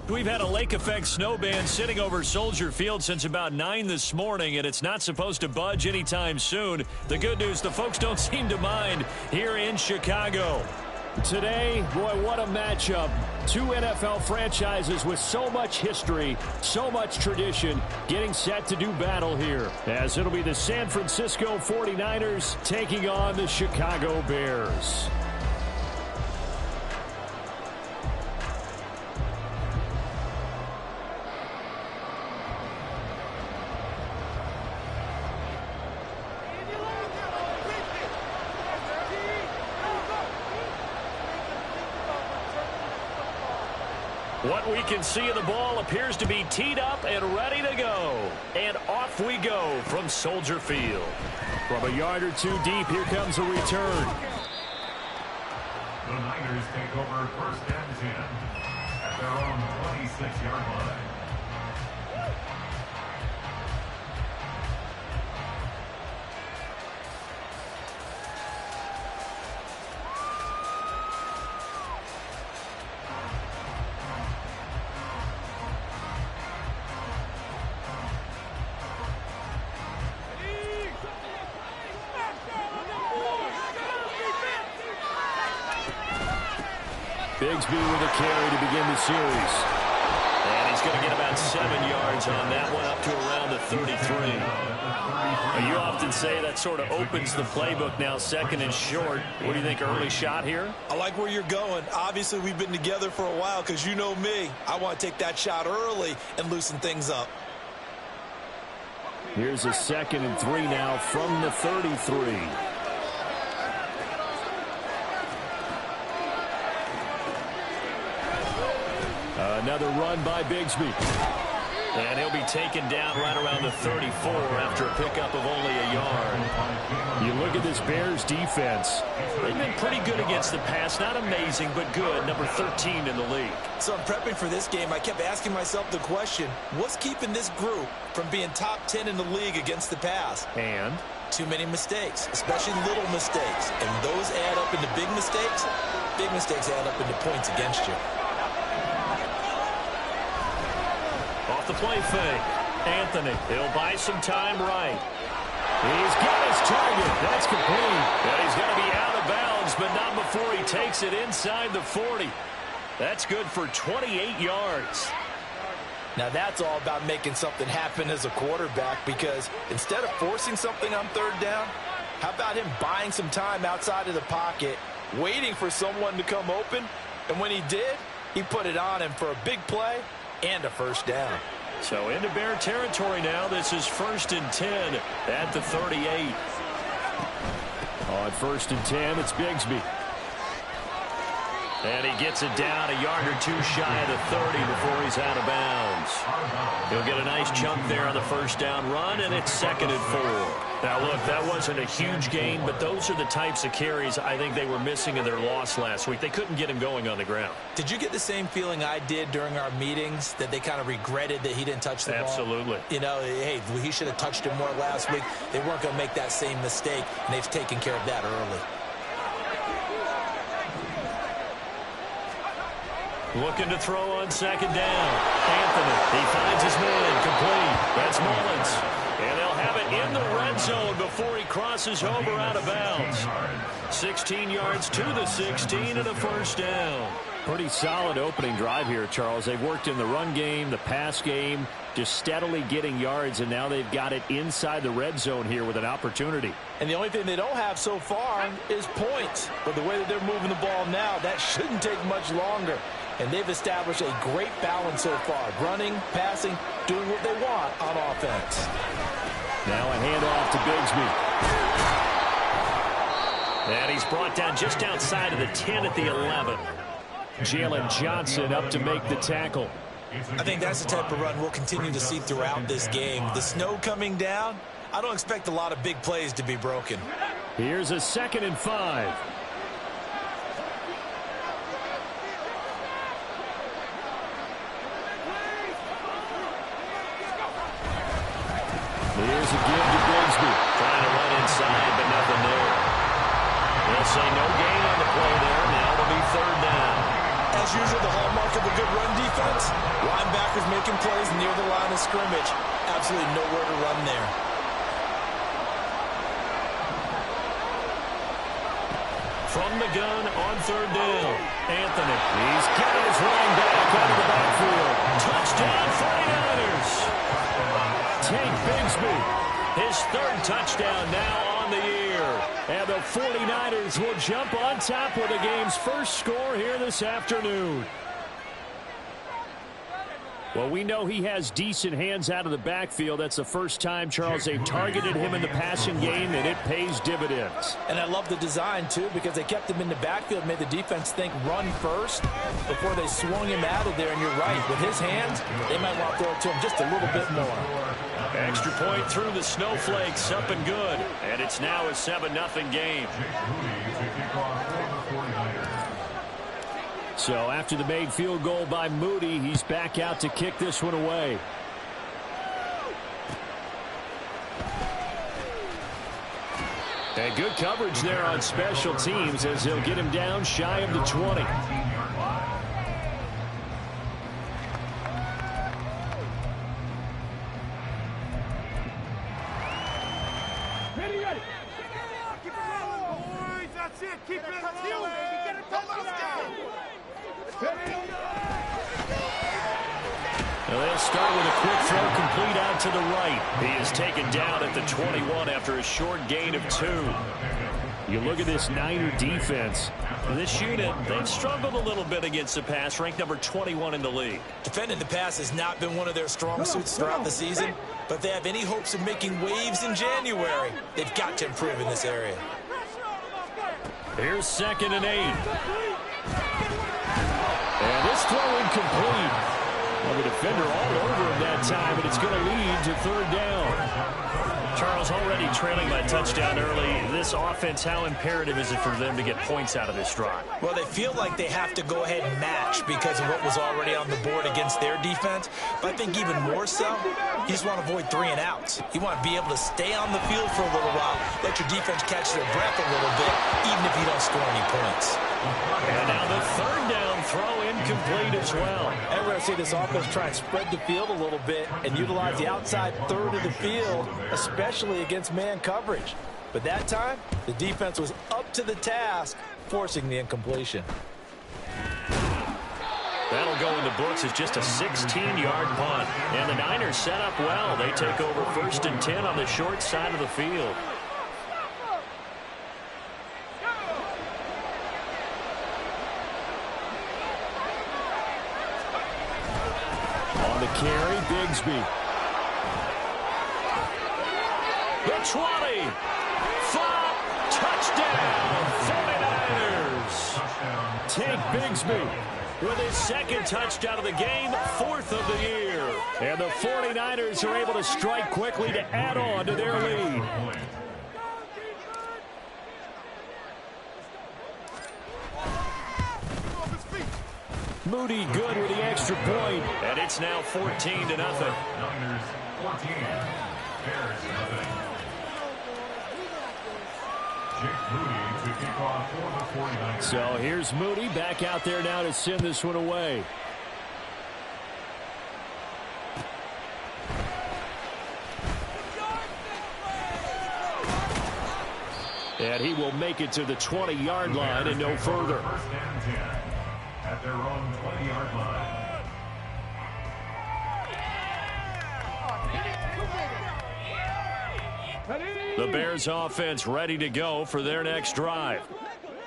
We've had a lake effect snow band sitting over Soldier Field since about 9 this morning, and it's not supposed to budge anytime soon. The good news, the folks don't seem to mind here in Chicago. Today, boy, what a matchup. Two NFL franchises with so much history, so much tradition, getting set to do battle here, as it'll be the San Francisco 49ers taking on the Chicago Bears. What we can see of the ball appears to be teed up and ready to go. And off we go from Soldier Field. From a yard or two deep, here comes a return. The Niners take over first and 10 at their own 26-yard line. Bigsby with a carry to begin the series. And he's going to get about 7 yards on that one, up to around the 33. You often say that sort of opens the playbook now, second and short. What do you think, early shot here? I like where you're going. Obviously, we've been together for a while because you know me. I want to take that shot early and loosen things up. Here's a 2nd and 3 now from the 33. Another run by Bigsby. And he'll be taken down right around the 34 after a pickup of only a yard. You look at this Bears defense. They've been pretty good against the pass. Not amazing, but good. Number 13 in the league. So I'm prepping for this game. I kept asking myself the question, what's keeping this group from being top 10 in the league against the pass? And? Too many mistakes, especially little mistakes. And those add up into big mistakes. Big mistakes add up into points against you. Off the play fake. Anthony, he'll buy some time right. He's got his target. That's complete. But he's going to be out of bounds, but not before he takes it inside the 40. That's good for 28 yards. Now that's all about making something happen as a quarterback, because instead of forcing something on third down, how about him buying some time outside of the pocket, waiting for someone to come open, and when he did, he put it on him for a big play and a first down. So into Bear territory now. This is 1st and 10 at the 38. On 1st and 10, it's Bigsby. And he gets it down a yard or two shy of the 30 before he's out of bounds. He'll get a nice chunk there on the first down run, and it's 2nd and 4. Now, look, that wasn't a huge gain, but those are the types of carries I think they were missing in their loss last week. They couldn't get him going on the ground. Did you get the same feeling I did during our meetings, that they kind of regretted that he didn't touch the ball? Absolutely. You know, hey, he should have touched it more last week. They weren't going to make that same mistake, and they've taken care of that early. Looking to throw on 2nd down. Anthony, he finds his man, complete. That's Mullins. And they'll have it in the red zone before he crosses over out of bounds. 16 yards to the 16 and a first down. Pretty solid opening drive here, Charles. They've worked in the run game, the pass game, just steadily getting yards, and now they've got it inside the red zone here with an opportunity. And the only thing they don't have so far is points. But the way that they're moving the ball now, that shouldn't take much longer. And they've established a great balance so far. Running, passing, doing what they want on offense. Now a handoff to Bigsby. And he's brought down just outside of the 10 at the 11. Jalen Johnson up to make the tackle. I think that's the type of run we'll continue to see throughout this game. The snow coming down, I don't expect a lot of big plays to be broken. Here's a 2nd and 5. Here's a give to Bigsby. Trying to run inside, but nothing there. They'll say no gain on the play there. Now it'll be 3rd down. As usual, the hallmark of a good run defense, linebackers making plays near the line of scrimmage. Absolutely nowhere to run there. From the gun on 3rd down, Anthony. He's got his running back out of the backfield. Touchdown, 49ers. Take Bigsby. His 3rd touchdown now on the year. And the 49ers will jump on top with the game's first score here this afternoon. Well, we know he has decent hands out of the backfield. That's the first time, Charles, they've targeted him in the passing game, and it pays dividends. And I love the design, too, because they kept him in the backfield, made the defense think run first before they swung him out of there. And you're right, with his hands, they might want to throw it to him just a little bit more. Extra point through the snowflakes, up and good. And it's now a 7-0 game. So after the made field goal by Moody, he's back out to kick this one away. And good coverage there on special teams as they'll get him down shy of the 20. Keep it going. Get a touchdown. Well, they'll start with a quick throw complete out to the right. He is taken down at the 21 after a short gain of 2. You look at this Niner defense. This unit, they've struggled a little bit against the pass, ranked number 21 in the league. Defending the pass has not been one of their strong suits throughout the season, but if they have any hopes of making waves in January, they've got to improve in this area. Here's 2nd and 8. And this throw incomplete. Well, the defender all over him that time, but it's going to lead to 3rd down. Charles, already trailing by touchdown early. This offense, how imperative is it for them to get points out of this drive? Well, they feel like they have to go ahead and match because of what was already on the board against their defense. But I think even more so, you just want to avoid 3 and outs. You want to be able to stay on the field for a little while, let your defense catch their breath a little bit, even if you don't score any points. And now the 3rd down throw incomplete as well. And we're going to see this offense try and spread the field a little bit and utilize the outside 3rd of the field, especially against man coverage. But that time, the defense was up to the task, forcing the incompletion. That'll go in the books as just a 16-yard punt. And the Niners set up well. They take over 1st and 10 on the short side of the field. On the carry, Bigsby. The 20. Flop. Touchdown. 49ers. Take Bigsby with his 2nd touchdown of the game, 4th of the year. And the 49ers are able to strike quickly to add on to their lead. Moody good with the extra point. And it's now 14-0. Niners 14. Bears nothing. Jake Moody to kick off for the 49ers. So here's Moody back out there now to send this one away. And he will make it to the 20-yard line and no further. 1st and 10 at their own 20-yard line. The Bears offense ready to go for their next drive.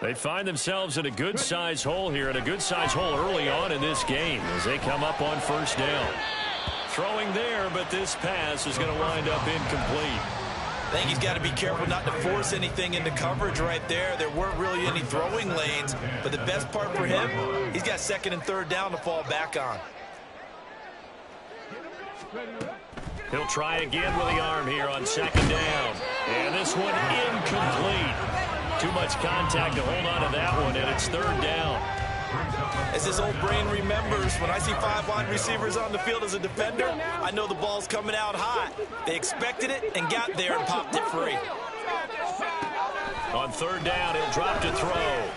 They find themselves in a good-sized hole here, and a good-sized hole early on in this game as they come up on 1st down. Throwing there, but this pass is going to wind up incomplete. I think he's got to be careful not to force anything into coverage right there. There weren't really any throwing lanes, but the best part for him, he's got second and third down to fall back on. He'll try again with the arm here on second down. And this one incomplete. Too much contact to hold on to that one, and it's third down. As this old brain remembers, when I see 5 wide receivers on the field as a defender, I know the ball's coming out hot. They expected it and got there and popped it free. On third down, he'll drop to throw.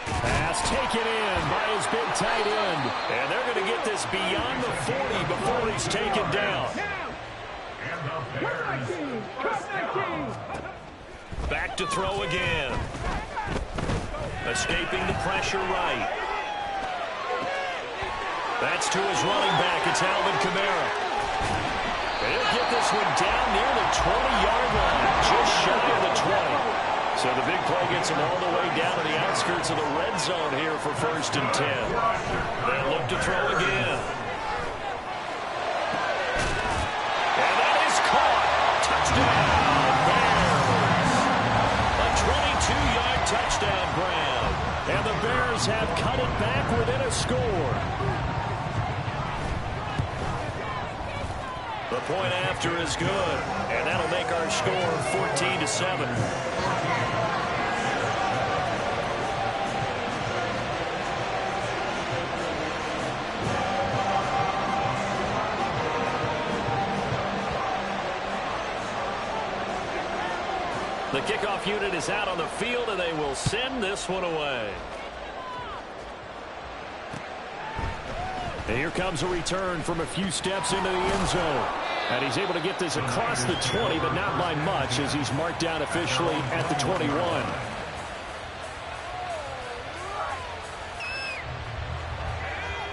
Pass taken in by his big tight end. And they're going to get this beyond the 40 before he's taken down. Back to throw again. Escaping the pressure right. That's to his running back. It's Alvin Kamara. And he'll get this one down near the 20-yard line, just shy of the 20. So the big play gets him all the way down to the outskirts of the red zone here for first and 10. They'll look to throw again. And that is caught. Touchdown, Bears. A 22-yard touchdown grab. And the Bears have cut it back within a score. The point after is good. And that'll make our score 14-7. The kickoff unit is out on the field, and they will send this one away. And here comes a return from a few steps into the end zone. And he's able to get this across the 20, but not by much, as he's marked down officially at the 21.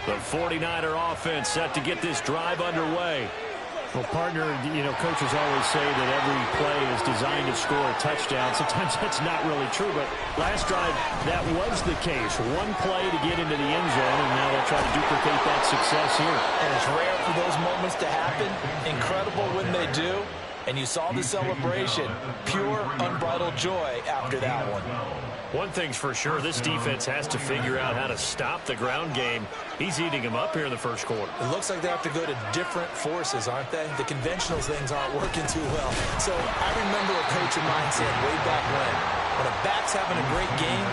The 49er offense set to get this drive underway. Well, partner, coaches always say that every play is designed to score a touchdown. Sometimes that's not really true, but last drive, that was the case. One play to get into the end zone, and now they'll try to duplicate that success here. And it's rare for those moments to happen. Incredible when they do. And you saw the celebration. Pure, unbridled joy after that one. One thing's for sure, this defense has to figure out how to stop the ground game. He's eating them up here in the first quarter. It looks like they have to go to different forces, aren't they? The conventional things aren't working too well. So I remember a coach of mine said way back when a back's having a great game,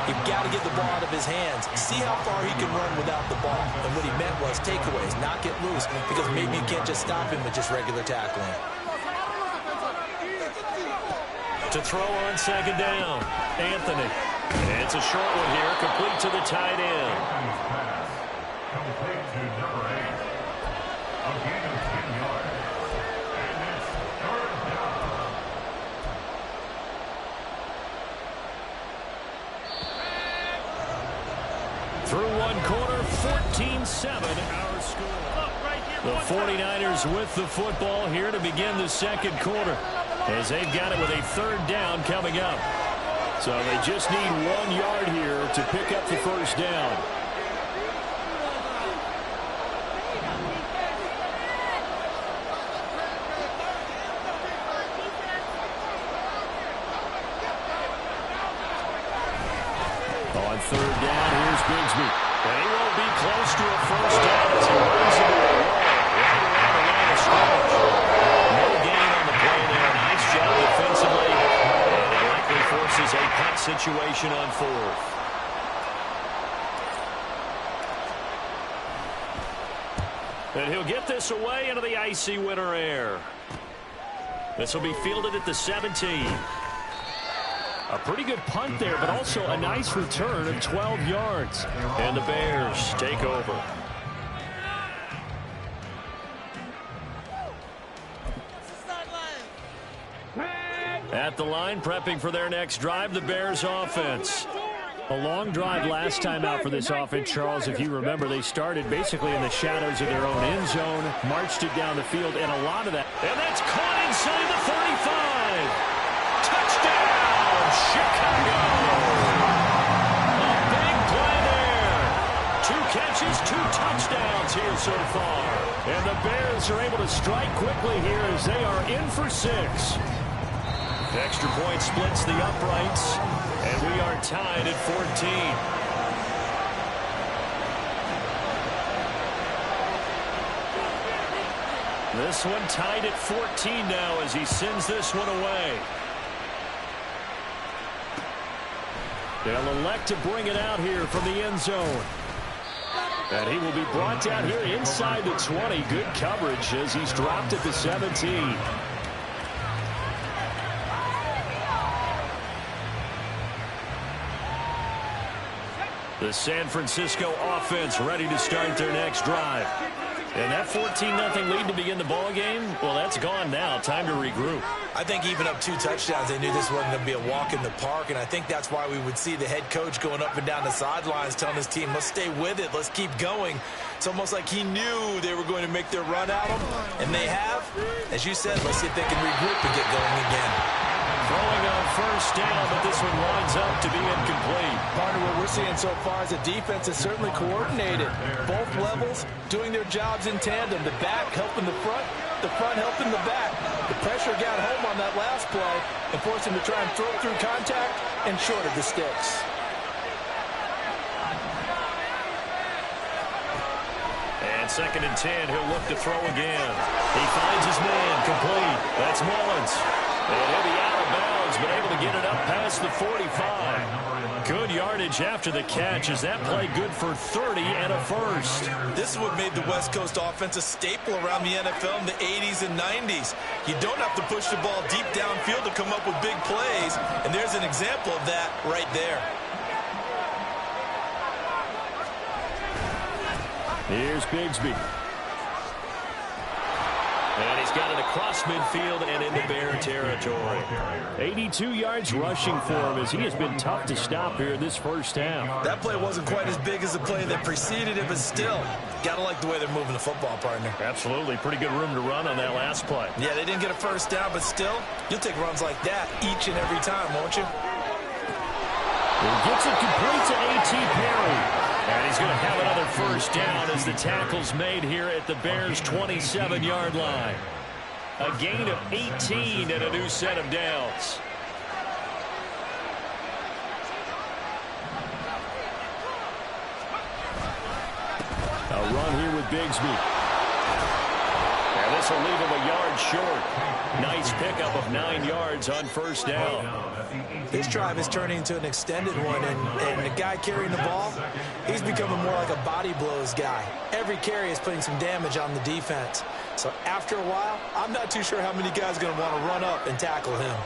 you've got to get the ball out of his hands. See how far he can run without the ball. And what he meant was takeaways, not get loose, because maybe you can't just stop him with just regular tackling. To throw on second down, Anthony. And it's a short one here, complete to the tight end. Complete to number 8. A gain of 10 yards. And it's third down. Through one quarter, 14-7 our score. The 49ers with the football here to begin the second quarter, as they've got it with a third down coming up. So they just need 1 yard here to pick up the first down. On third down, here's Bigsby. And he won't be close to a first down as he runs into a wall right around the line of scrimmage. No gain on the play there. Nice job defensively. And it likely forces a punt situation on fourth. And he'll get this away into the icy winter air. This will be fielded at the 17. A pretty good punt there, but also a nice return of 12 yards. And the Bears take over. At the line, prepping for their next drive, the Bears offense. A long drive last time out for this offense, Charles. If you remember, they started basically in the shadows of their own end zone, marched it down the field, and a lot of that. And that's caught inside the 35. Touchdown, Chicago! A big play there. 2 catches, 2 touchdowns here so far. And the Bears are able to strike quickly here as they are in for 6. Extra point splits the uprights, and we are tied at 14. This one tied at 14 now as he sends this one away. They'll elect to bring it out here from the end zone. And he will be brought down here inside the 20. Good coverage as he's dropped at the 17. The San Francisco offense ready to start their next drive. And that 14-0 lead to begin the ball game, well, that's gone now. Time to regroup. I think even up 2 touchdowns, they knew this wasn't going to be a walk in the park, and I think that's why we would see the head coach going up and down the sidelines telling his team, let's stay with it, let's keep going. It's almost like he knew they were going to make their run at him, and they have. As you said, let's see if they can regroup and get going again. Throwing on first down, but this one winds up to be incomplete. Partner, what we're seeing so far is the defense is certainly coordinated. Both levels doing their jobs in tandem. The back helping the front helping the back. The pressure got home on that last play and forced him to try and throw through contact and short of the sticks. And 2nd and 10, he'll look to throw again. He finds his man, complete. That's Mullins. And he'll be out of bounds, but able to get it up past the 45. Good yardage after the catch. Is that play good for 30 and a first? This is what made the West Coast offense a staple around the NFL in the 80s and 90s. You don't have to push the ball deep downfield to come up with big plays, and there's an example of that right there. Here's Bigsby. And he's got it across midfield and into Bear territory. 82 yards rushing for him as he has been tough to stop here in this first half. That play wasn't quite as big as the play that preceded it, but still, got to like the way they're moving the football, partner. Absolutely. Pretty good room to run on that last play. Yeah, they didn't get a first down, but still, you'll take runs like that each and every time, won't you? He gets it complete to A.T. Perry. And he's going to have another first down as the tackle's made here at the Bears' 27-yard line. A gain of 18 and a new set of downs. A run here with Bigsby. And this will leave him a yard short. Nice pickup of 9 yards on first down. This drive is turning into an extended one, and the guy carrying the ball, he's becoming more like a body blows guy. Every carry is putting some damage on the defense. So after a while, I'm not too sure how many guys are going to want to run up and tackle him.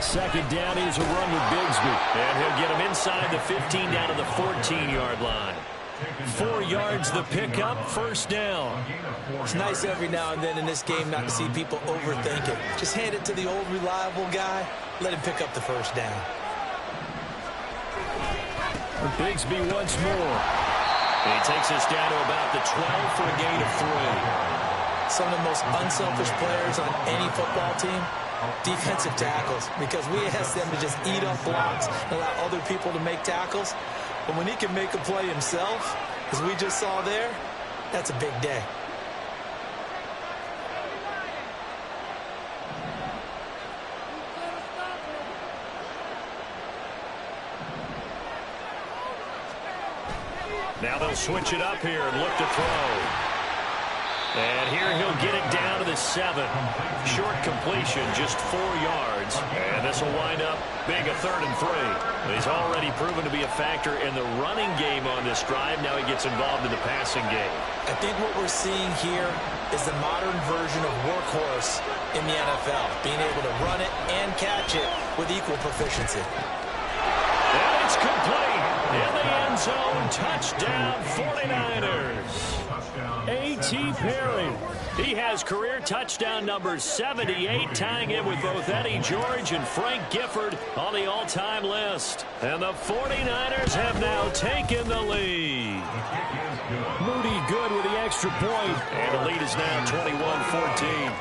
2nd down, here's a run with Bigsby. And he'll get him inside the 15 down to the 14-yard line. 4 yards the pickup, first down. It's nice every now and then in this game not to see people overthink it. Just hand it to the old reliable guy, let him pick up the first down. Bigsby once more. He takes us down to about the 12 for a gain of 3. Some of the most unselfish players on any football team, defensive tackles, because we ask them to just eat up blocks and allow other people to make tackles. But when he can make a play himself, as we just saw there, that's a big day. Now they'll switch it up here and look to throw. And here he'll get it down to the 7. Short completion, just 4 yards. And this will wind up big, a 3rd and 3. He's already proven to be a factor in the running game on this drive. Now he gets involved in the passing game. I think what we're seeing here is the modern version of workhorse in the NFL. Being able to run it and catch it with equal proficiency. And it's complete. In the end zone, touchdown 49ers. A.T. Perry. He has career touchdown number 78, tying him with both Eddie George and Frank Gifford on the all-time list. And the 49ers have now taken the lead. Moody good with the extra point. And the lead is now 21-14.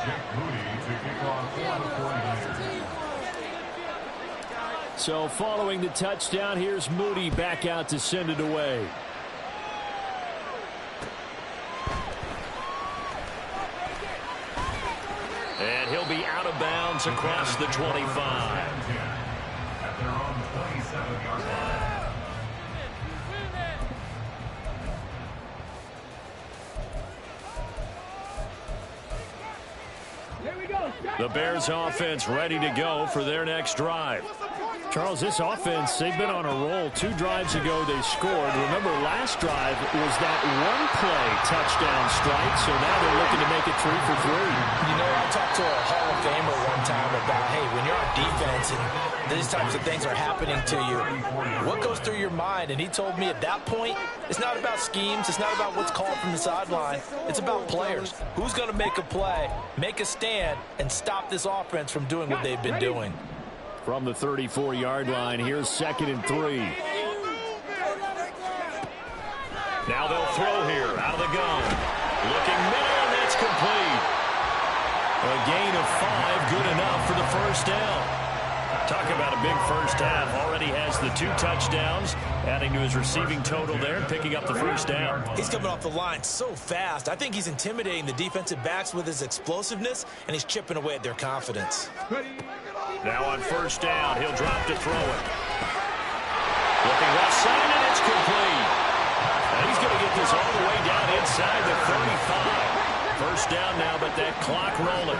Jake Moody to kick off for the 49ers. So following the touchdown, here's Moody back out to send it away. And he'll be out of bounds across the 25. At their own 27-yard line. The Bears offense ready to go for their next drive. Charles, this offense, they've been on a roll. 2 drives ago they scored. Remember, last drive was that one-play touchdown strike, so now they're looking to make it 3 for 3. You know, I talked to a Hall of Famer one time about, hey, when you're on defense and these types of things are happening to you, what goes through your mind? And he told me at that point, it's not about schemes. It's not about what's called from the sideline. It's about players. Who's going to make a play, make a stand, and stop this offense from doing what they've been doing? From the 34-yard line, here's 2nd and 3. Now they'll throw here, out of the gun. Looking middle, and that's complete. A gain of 5, good enough for the first down. Talk about a big first half. Already has the 2 touchdowns, adding to his receiving total there and picking up the first down. He's coming off the line so fast. I think he's intimidating the defensive backs with his explosiveness, and he's chipping away at their confidence. Now on first down, he'll drop to throw it. Looking left side, and it's complete. And he's going to get this all the way down inside the 35. First down now, but that clock rolling.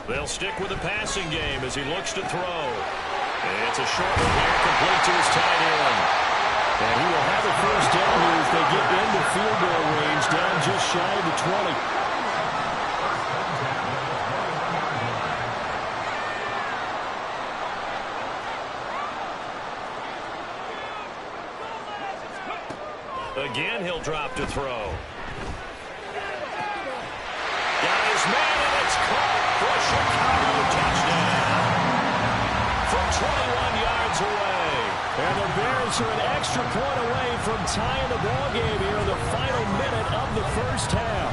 They'll stick with the passing game as he looks to throw. And it's a short one here, complete to his tight end. And he will have a first down here as they get into field goal range, down just shy of the 20. Again, he'll drop to throw. Got his man, and it's caught for a Chicago touchdown. From 21 yards away. And the Bears are an extra point away from tying the ballgame here in the final minute of the first half.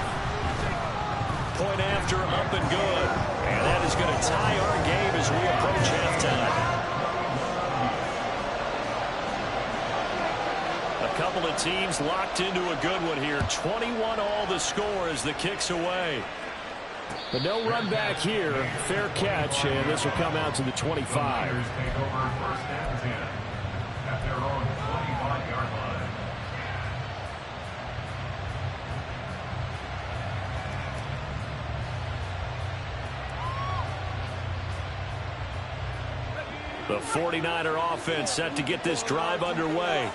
Point after, up and good. And that is going to tie our game as we approach halftime. A couple of teams locked into a good one here. 21 all the score as the kick's away. But no run back here. Fair catch, and this will come out to the 25. Take over first and 10 at their own 25-yard line. The 49er offense set to get this drive underway.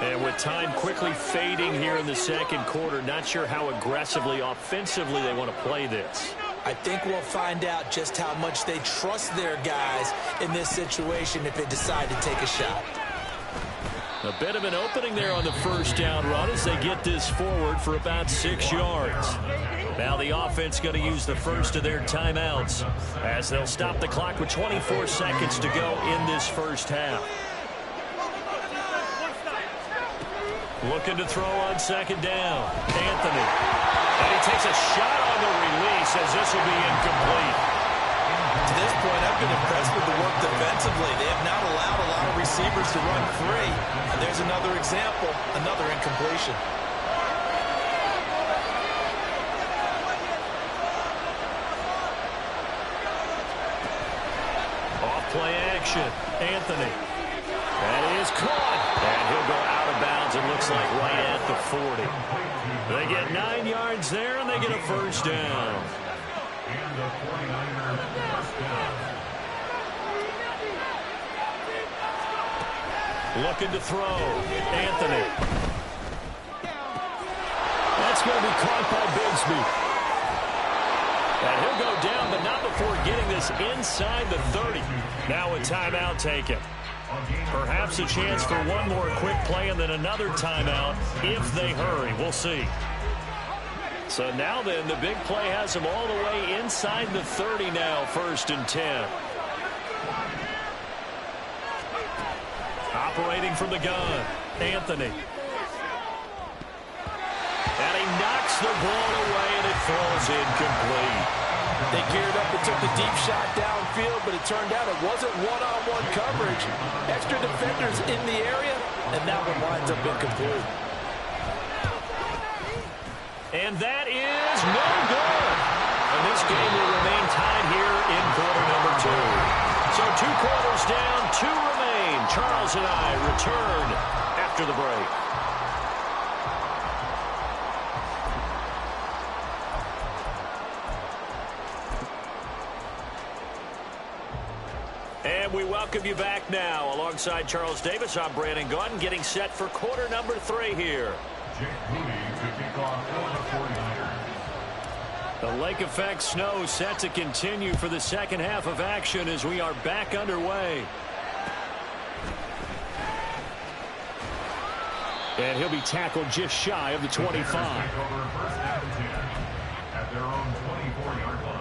And with time quickly fading here in the second quarter, not sure how aggressively, offensively they want to play this. I think we'll find out just how much they trust their guys in this situation if they decide to take a shot. A bit of an opening there on the first down run as they get this forward for about 6 yards. Now the offense going to use the first of their timeouts as they'll stop the clock with 24 seconds to go in this first half. Looking to throw on second down. Anthony. And he takes a shot on the release as this will be incomplete. To this point, I've been impressed with the work defensively. They have not allowed a lot of receivers to run free. And there's another example, another incompletion. Off play action. Anthony. And he is caught. And he'll go out of bounds, it looks like, right at the 40. They get 9 yards there, and they get a first down. And the 49ers first down. Looking to throw. Anthony. That's going to be caught by Bigsby. And he'll go down, but not before getting this inside the 30. Now a timeout taken. Perhaps a chance for one more quick play and then another timeout if they hurry. We'll see. So now then, the big play has them all the way inside the 30 now, 1st and 10. Operating from the gun, Anthony. And he knocks the ball away, and it falls incomplete. They geared up and took the deep shot downfield, but it turned out it wasn't one-on-one coverage. Extra defenders in the area, and that one winds up incomplete. And that is no good. And this game will remain tied here in quarter number 2. So 2 quarters down, 2 remain. Charles and I return after the break. And we welcome you back now. Alongside Charles Davis, I'm Brandon Gaudin, getting set for quarter number 3 here. Jake Moody to kick off for the 49ers. The lake effect snow set to continue for the second half of action as we are back underway. And he'll be tackled just shy of the 25. Take over first down and 10 at their own 24-yard line.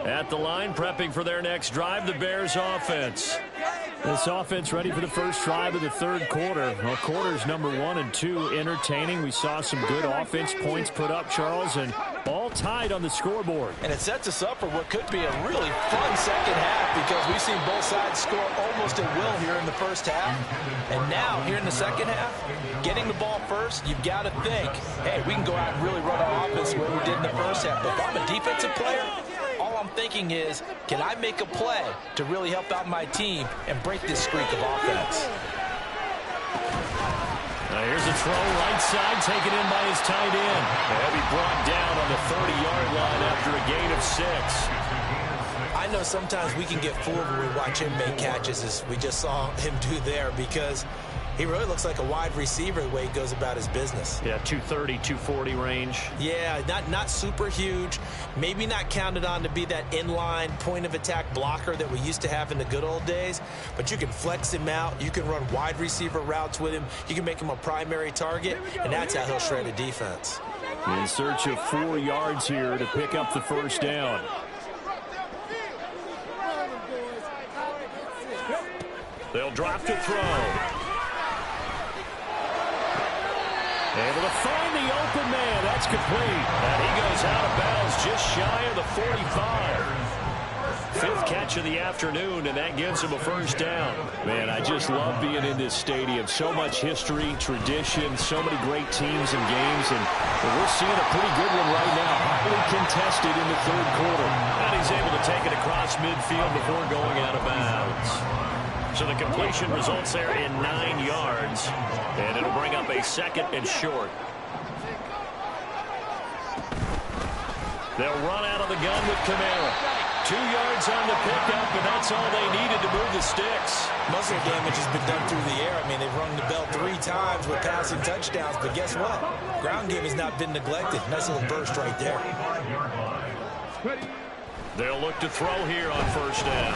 At the line, prepping for their next drive, the Bears offense. This offense ready for the first drive of the third quarter. Well, quarters number 1 and 2 entertaining. We saw some good offense points put up, Charles, and all tied on the scoreboard. And it sets us up for what could be a really fun second half because we've seen both sides score almost at will here in the first half. And now, here in the second half, getting the ball first, you've got to think, hey, we can go out and really run our offense the way we did in the first half. But if I'm a defensive player, all I'm thinking is, can I make a play to really help out my team and break this streak of offense? Now here's a throw right side, taken in by his tight end. He'll be brought down on the 30-yard line after a gain of 6. I know sometimes we can get fooled when we watch him make catches, as we just saw him do there, because he really looks like a wide receiver the way he goes about his business. Yeah, 230, 240 range. Yeah, not super huge. Maybe not counted on to be that inline point-of-attack blocker that we used to have in the good old days. But you can flex him out. You can run wide receiver routes with him. You can make him a primary target, and that's how he'll shred a defense. In search of 4 yards here to pick up the first down. They'll drop to throw. Able to find the open man. That's complete. And he goes out of bounds just shy of the 45. 5th catch of the afternoon, and that gives him a first down. Man, I just love being in this stadium. So much history, tradition, so many great teams and games, and we're seeing a pretty good one right now. Highly contested in the third quarter. And he's able to take it across midfield before going out of bounds. So the completion results there in 9 yards, and it'll bring up a 2nd and short. They'll run out of the gun with Kamara. 2 yards on the pickup, and that's all they needed to move the sticks. Muscle damage has been done through the air. I mean, they've rung the bell 3 times with passing touchdowns, but guess what? Ground game has not been neglected. Nice little burst right there. They'll look to throw here on first down.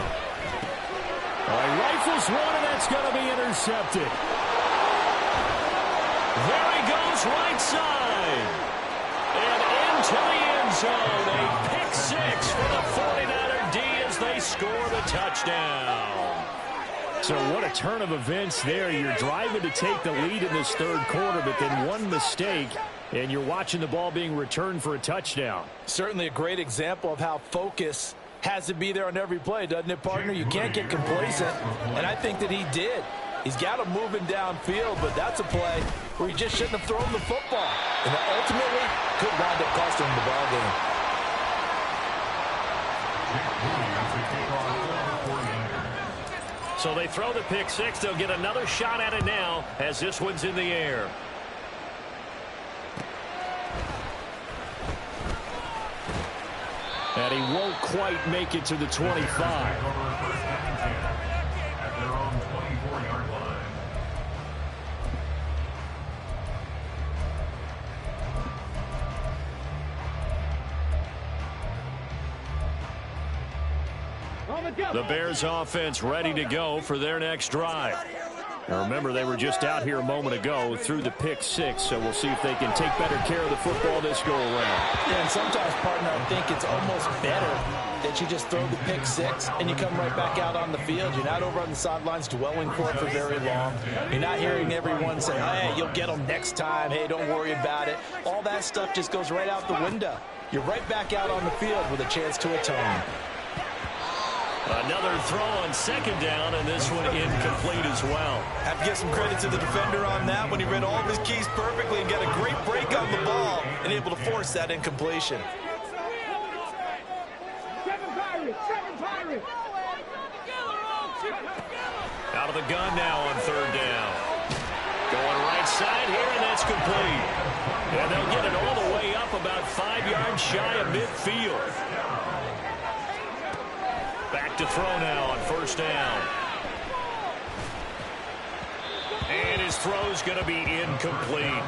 All right, rifles one, and that's going to be intercepted. There he goes, right side. And into the end zone. A pick 6 for the 49er D as they score the touchdown. So what a turn of events there. You're driving to take the lead in this third quarter, but then one mistake, and you're watching the ball being returned for a touchdown. Certainly a great example of how focus has to be there on every play, doesn't it, partner? You can't get complacent, and I think that he did. He's got him moving downfield, but that's a play where he just shouldn't have thrown the football. And ultimately, could wind up costing him the ball game. So they throw the pick 6. They'll get another shot at it now as this one's in the air. And he won't quite make it to the 25. The Bears offense ready to go for their next drive. Now remember, they were just out here a moment ago through the pick six, so we'll see if they can take better care of the football this go around. Yeah, and sometimes, partner, I think it's almost better that you just throw the pick six and you come right back out on the field. You're not over on the sidelines dwelling for it for very long. You're not hearing everyone say, hey, you'll get them next time. Hey, don't worry about it. All that stuff just goes right out the window. You're right back out on the field with a chance to atone. Another throw on second down, and this one incomplete as well. Have to give some credit to the defender on that when he read all of his keys perfectly and got a great break on the ball and able to force that incompletion. Out of the gun now on third down. Going right side here, and that's complete. And they'll get it all the way up about 5 yards shy of midfield. Back to throw now on first down. And his throw's going to be incomplete.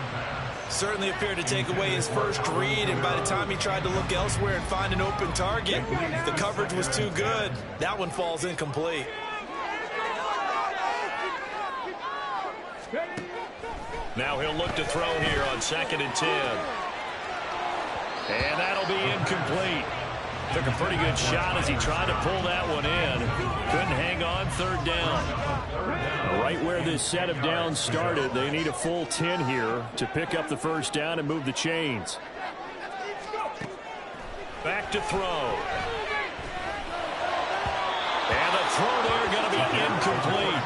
Certainly appeared to take away his first read, and by the time he tried to look elsewhere and find an open target, the coverage was too good. That one falls incomplete. Now he'll look to throw here on 2nd and 10. And that'll be incomplete. Took a pretty good shot as he tried to pull that one in. Couldn't hang on third down. Right where this set of downs started, they need a full 10 here to pick up the first down and move the chains. Back to throw. And the throw there going to be incomplete.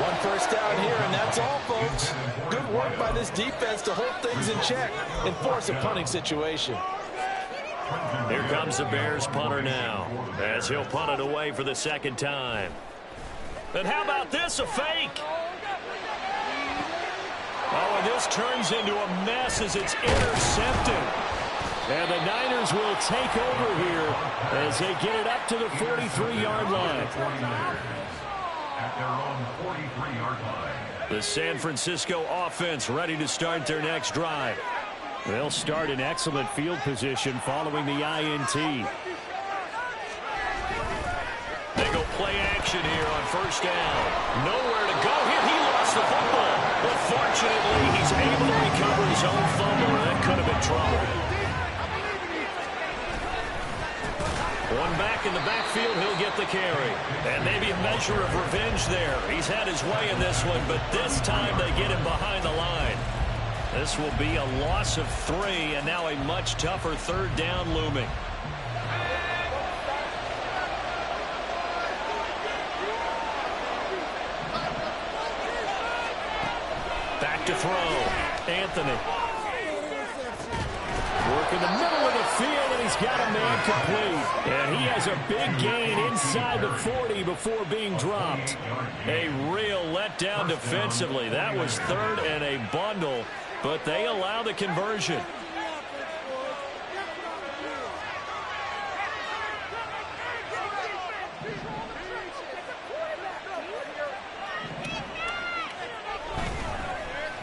One first down here, and that's all, folks. Good work by this defense to hold things in check and force a punting situation. Here comes the Bears punter now, as he'll punt it away for the second time. And how about this, a fake? Oh, and this turns into a mess as it's intercepted. And the Niners will take over here as they get it up to the 43-yard line. At their own 43-yard line. The San Francisco offense ready to start their next drive. They'll start in excellent field position following the INT. They go play action here on first down. Nowhere to go here. He lost the football. But fortunately, he's able to recover his own fumble. That could have been trouble. One back in the backfield, he'll get the carry. And maybe a measure of revenge there. He's had his way in this one, but this time they get him behind the line. This will be a loss of 3, and now a much tougher third down looming. Back to throw. Anthony. Work in the middle of the field, and he's got a man complete. And he has a big gain inside the 40 before being dropped. A real letdown defensively. That was third and a bundle, but they allow the conversion.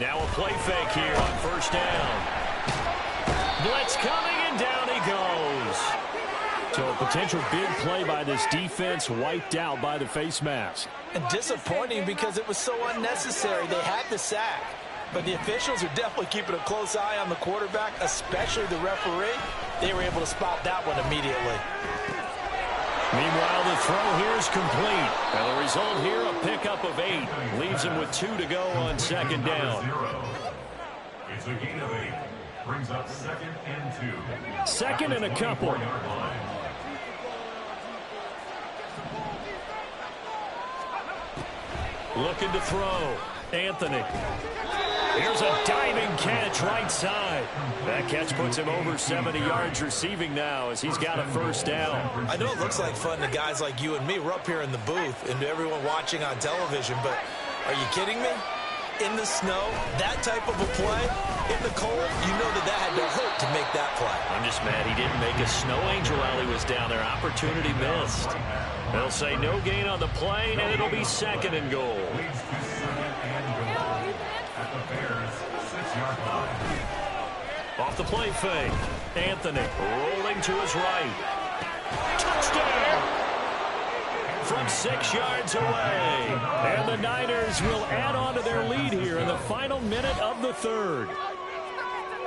Now a play fake here on first down. Blitz coming, and down he goes. So a potential big play by this defense wiped out by the face mask. And disappointing because it was so unnecessary. They had the sack. But the officials are definitely keeping a close eye on the quarterback, especially the referee. They were able to spot that one immediately. Meanwhile, the throw here is complete. And the result here, a pickup of 8. Leaves him with 2 to go on second down. It's a gain of 8. Brings up 2nd and 2. Second and a couple. Looking to throw. Anthony. Here's a diving catch right side. That catch puts him over 70 yards receiving now as he's got a first down. I know it looks like fun to guys like you and me. We're up here in the booth and to everyone watching on television, but are you kidding me? In the snow, that type of a play, in the cold, you know that had to hurt to make that play. I'm just mad he didn't make a snow angel while he was down there. Opportunity missed. They'll say no gain on the play, and it'll be second and goal. Off the play fake. Anthony rolling to his right. Touchdown! from 6 yards away. And the Niners will add on to their lead here in the final minute of the third.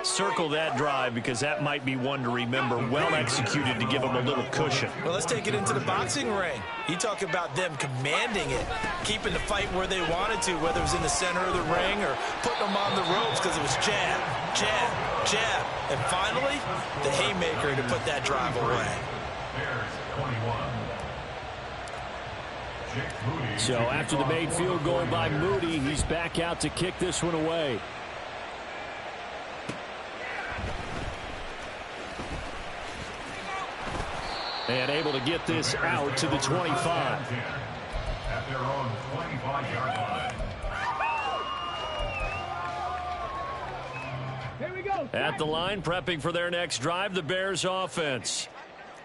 Circle that drive because that might be one to remember. Well executed to give them a little cushion. Well, let's take it into the boxing ring. You talk about them commanding it, keeping the fight where they wanted to, whether it was in the center of the ring or putting them on the ropes because it was jab, jab, jab. And finally, the haymaker to put that drive away. So after the made field goal by Moody, he's back out to kick this one away. And able to get this out to the 25. At their own 25-yard line. Here we go. At the line, prepping for their next drive, the Bears offense.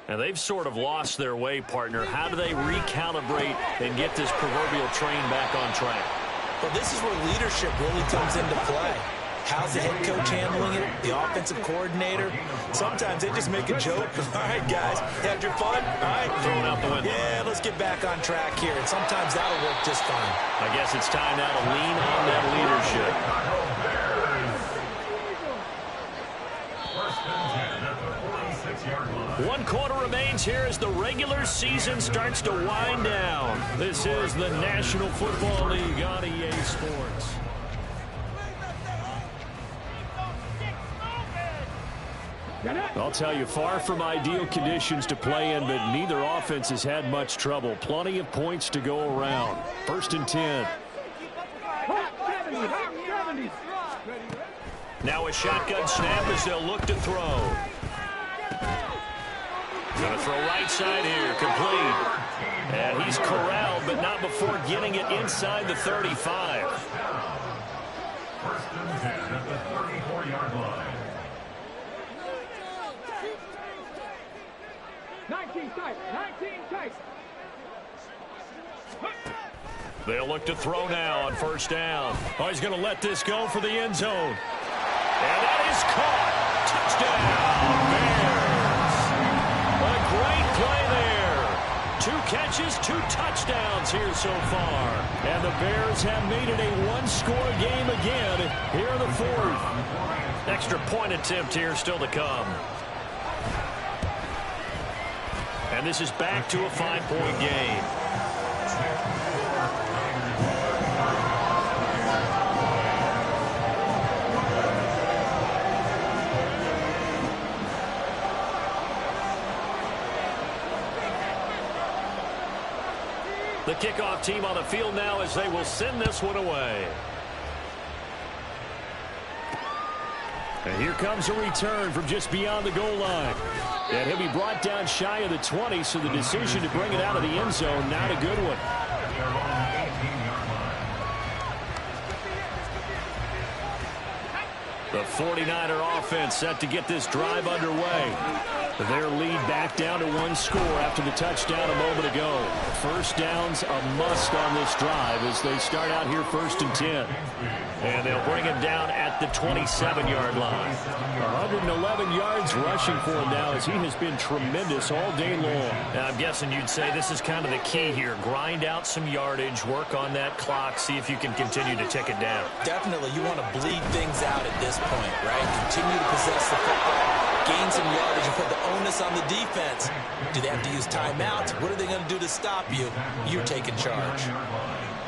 And they've sort of lost their way, partner. How do they recalibrate and get this proverbial train back on track? Well, this is where leadership really comes into play. How's the head coach handling it? The offensive coordinator? Sometimes they just make a joke. All right, guys, had your fun? All right. Throwing out the window. Yeah, let's get back on track here. And sometimes that'll work just fine. I guess it's time now to lean on that leadership. First and 10 at the 46-yard line. 1 quarter remains here as the regular season starts to wind down. This is the National Football League on EA Sports. I'll tell you, far from ideal conditions to play in, but neither offense has had much trouble. Plenty of points to go around. First and 10. Now a shotgun snap as they'll look to throw. Going to throw right side here, complete. And he's corralled, but not before getting it inside the 35. First and 10 at the 34-yard line. 19 tight, 19 tight. They'll look to throw now on first down. Oh, he's going to let this go for the end zone. And that is caught. Touchdown, Bears. A great play there. 2 catches, 2 touchdowns here so far. And the Bears have made it a 1-score game again here in the 4th. Extra point attempt here still to come. And this is back to a 5-point game. The kickoff team on the field now as they will send this one away. And here comes a return from just beyond the goal line. And he'll be brought down shy of the 20, so the decision to bring it out of the end zone, not a good one. The 49er offense set to get this drive underway. Their lead back down to 1 score after the touchdown a moment ago. First down's a must on this drive as they start out here first and 10. And they'll bring him down at the 27-yard line. 111 yards rushing for him now as he has been tremendous all day long. And I'm guessing you'd say this is kind of the key here. Grind out some yardage, work on that clock, see if you can continue to tick it down. Definitely, you want to bleed things out at this point, right? Continue to possess the football, gain some yardage, and put the onus on the defense. Do they have to use timeouts? What are they going to do to stop you? You're taking charge.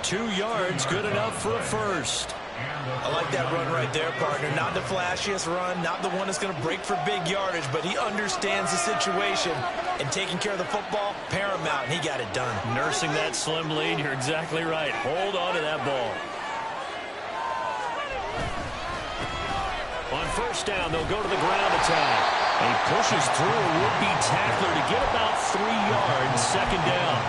2 yards, good enough for a first. I like that run right there, partner. Not the flashiest run, not the one that's going to break for big yardage, but he understands the situation, and taking care of the football, paramount, and he got it done. Nursing that slim lead, you're exactly right. Hold on to that ball. On first down, they'll go to the ground attack. And he pushes through a would-be tackler to get about 3 yards, second down.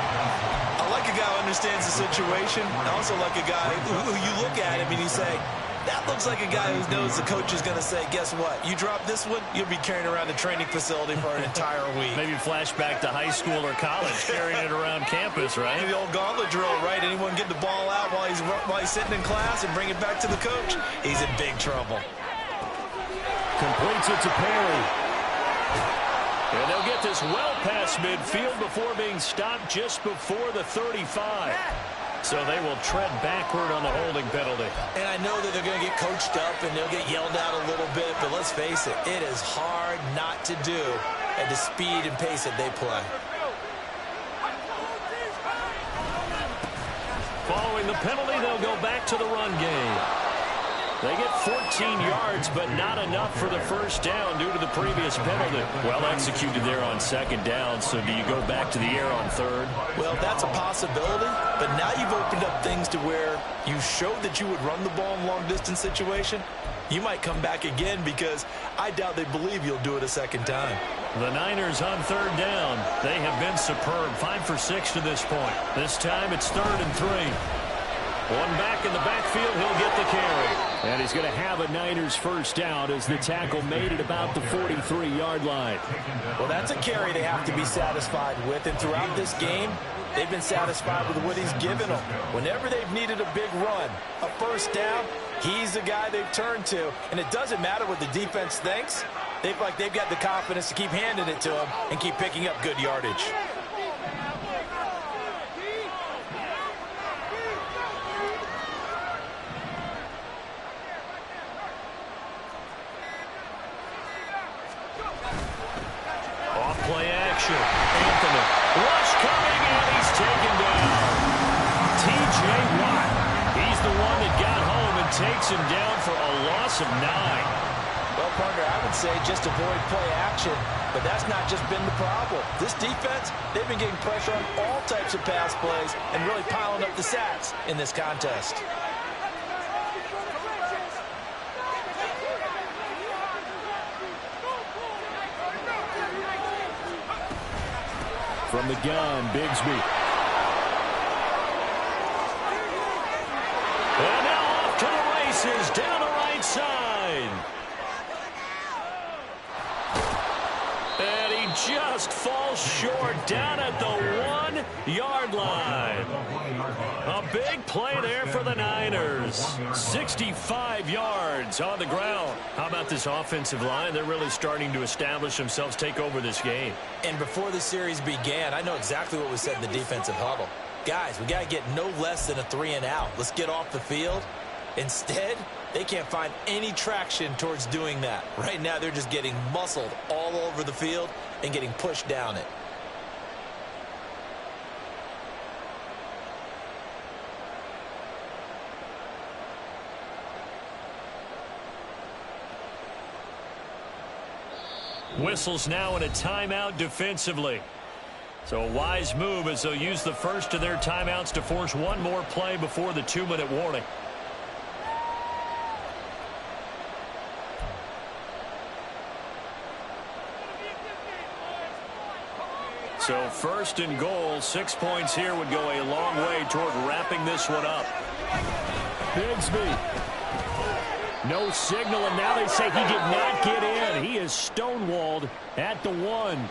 I like a guy who understands the situation. I also like a guy who you look at him and you say, that looks like a guy who knows the coach is going to say, guess what? You drop this one, you'll be carrying around the training facility for an entire week. Maybe flashback to high school or college, carrying it around campus, right? The old gauntlet drill, right? Anyone get the ball out while he's sitting in class and bring it back to the coach? He's in big trouble. Completes it to Perry. And they'll get this well past midfield before being stopped just before the 35. So they will tread backward on the holding penalty. And I know that they're going to get coached up and they'll get yelled at a little bit, but let's face it, it is hard not to do at the speed and pace that they play. Following the penalty, they'll go back to the run game. They get 14 yards, but not enough for the first down due to the previous penalty. Well executed there on second down, so do you go back to the air on third? Well, that's a possibility, but now you've opened up things to where you showed that you would run the ball in long-distance situation. You might come back again because I doubt they believe you'll do it a second time. The Niners on third down. They have been superb. 5 for 6 to this point. This time it's 3rd and 3. One back in the backfield, he'll get the carry. And he's going to have a Niners first down as the tackle made it about the 43-yard line. Well, that's a carry they have to be satisfied with. And throughout this game, they've been satisfied with what he's given them. Whenever they've needed a big run, a first down, he's the guy they've turned to. And it doesn't matter what the defense thinks. They've got the confidence to keep handing it to him and keep picking up good yardage. Play action. Anthony. Rush coming, and he's taken down. T.J. Watt. He's the one that got home and takes him down for a loss of 9. Well, partner, I would say just avoid play action, but that's not just been the problem. This defense, they've been getting pressure on all types of pass plays and really piling up the sacks in this contest. From the gun, Bigsby. And now off to the races, down the right side. And he just falls short down at the 1-yard line. A big play there for the Niners. 65 yards on the ground. How about this offensive line? They're really starting to establish themselves, take over this game. And before the series began, I know exactly what was said in the defensive huddle. Guys, we got to get no less than a 3-and-out. Let's get off the field. Instead, they can't find any traction towards doing that. Right now, they're just getting muscled all over the field and getting pushed down it. Whistles now in a timeout defensively. So a wise move as they'll use the first of their timeouts to force one more play before the 2-minute warning. So 1st and goal, 6 points here would go a long way toward wrapping this one up. Bigsby. No signal, and now they say he did not get in. He is stonewalled at the 1.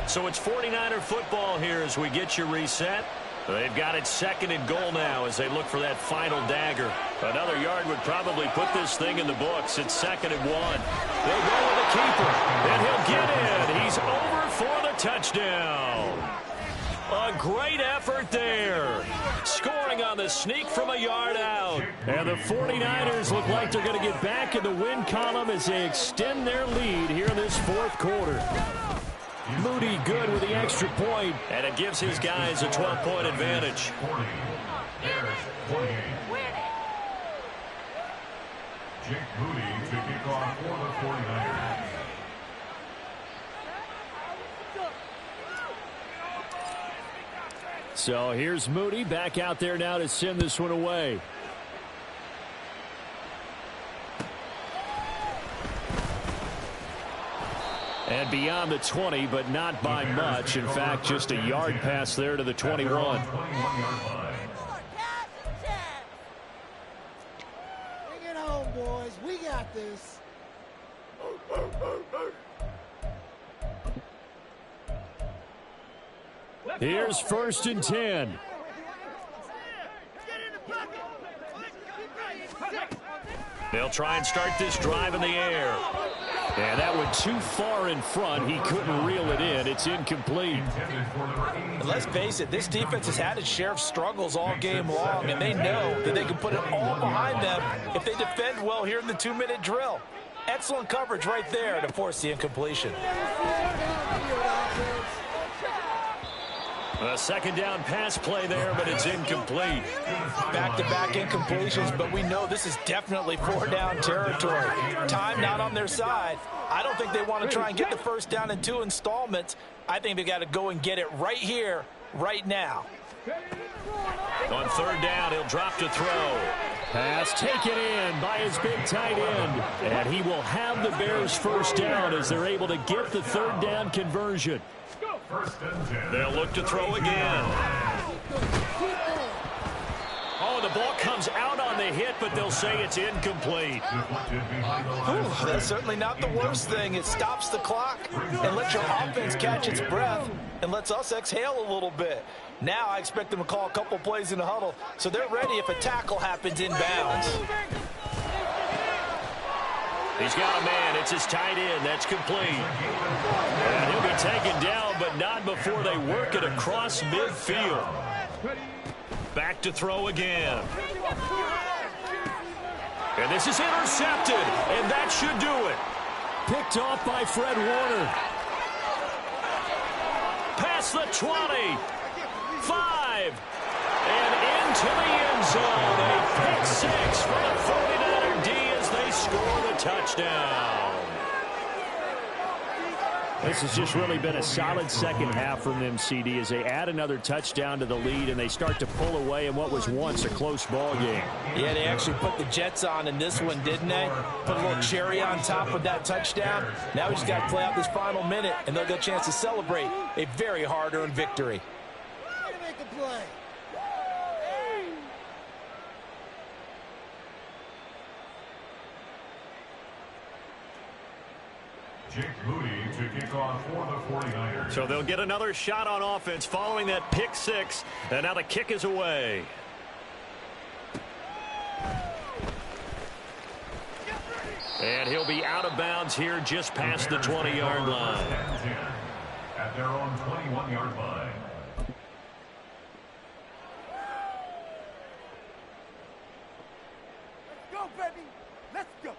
So it's 49er football here as we get you reset. They've got it 2nd and goal now as they look for that final dagger. Another yard would probably put this thing in the books. It's 2nd and 1. They'll go with the keeper, and he'll get in. He's over for the touchdown. A great effort there. Scoring on the sneak from a yard out. And the 49ers look like they're going to get back in the win column as they extend their lead here in this 4th quarter. Moody good with the extra point, and it gives his guys a 12-point advantage. 40. Bears 28. Jake Moody to kick off for the 49ers. So here's Moody back out there now to send this one away. And beyond the 20, but not by much. In fact, just a yard pass there to the 21. 21-yard line. Bring it home, boys. We got this. Here's 1st and 10. They'll try and start this drive in the air. Yeah, that went too far in front. He couldn't reel it in. It's incomplete. And let's face it, this defense has had its share of struggles all game long, and they know that they can put it all behind them if they defend well here in the 2-minute drill. Excellent coverage right there to force the incompletion. A second down pass play there, but it's incomplete. Back-to-back incompletions, but we know this is definitely 4-down territory. Time not on their side. I don't think they want to try and get the first down in 2 installments. I think they got to go and get it right here, right now. On third down, he'll drop to throw. Pass taken in by his big tight end. And he will have the Bears first down as they're able to get the third down conversion. They'll look to throw again. Oh, the ball comes out on the hit, but they'll say it's incomplete. Ooh, that's certainly not the worst thing. It stops the clock and lets your offense catch its breath and lets us exhale a little bit. Now I expect them to call a couple plays in the huddle, so they're ready if a tackle happens inbounds. He's got a man. It's his tight end. That's complete. And he'll be taken down, but not before they work it across midfield. Back to throw again. And this is intercepted, and that should do it. Picked off by Fred Warner. Past the 20. 5. And into the end zone. A pick 6 for the 49er D as they score the touchdown. This has just really been a solid second half from them, CD, as they add another touchdown to the lead and they start to pull away in what was once a close ball game. Yeah, they actually put the Jets on in this one, didn't they? Put a little cherry on top with that touchdown. Now we just got to play out this final minute, and they'll get a chance to celebrate a very hard-earned victory. Jake Moody to kick off for the 49ers. So they'll get another shot on offense following that pick 6, and now the kick is away. And he'll be out of bounds here just past the 20-yard line. At their own 21-yard line. Let's go, baby. Let's go.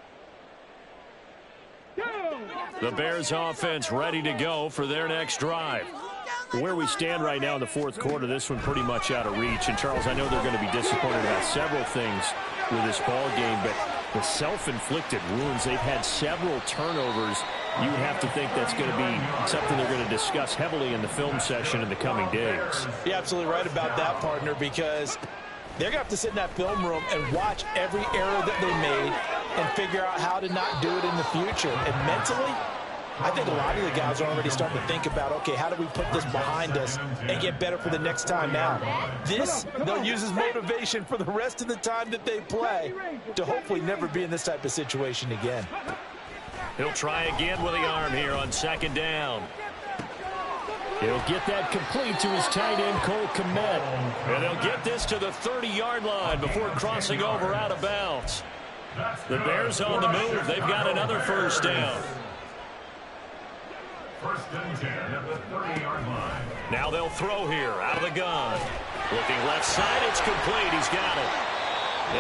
The Bears offense ready to go for their next drive. Where we stand right now in the fourth quarter, this one pretty much out of reach. And, Charles, I know they're going to be disappointed about several things with this ball game, but the self-inflicted wounds, they've had several turnovers. You would have to think that's going to be something they're going to discuss heavily in the film session in the coming days. You're absolutely right about that, partner, because they're going to have to sit in that film room and watch every error that they made and figure out how to not do it in the future. And mentally, I think a lot of the guys are already starting to think about, okay, how do we put this behind us and get better for the next time out? This, they'll use as motivation for the rest of the time that they play to hopefully never be in this type of situation again. He'll try again with the arm here on second down. He'll get that complete to his tight end, Cole Kmet. And they'll get this to the 30-yard line before crossing over out of bounds. The Bears on the move. They've got another first down. First and 10 at the 30-yard line. Now they'll throw here out of the gun. Looking left side, it's complete. He's got it.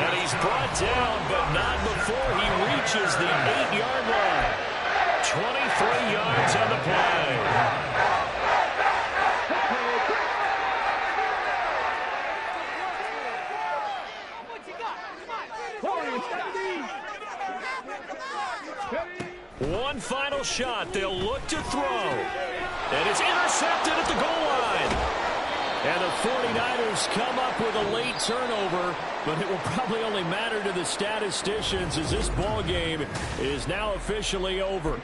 And he's brought down, but not before he reaches the 8-yard line. 23 yards on the play. One final shot. They'll look to throw. And it's intercepted at the goal line. And the 49ers come up with a late turnover, but it will probably only matter to the statisticians as this ball game is now officially over.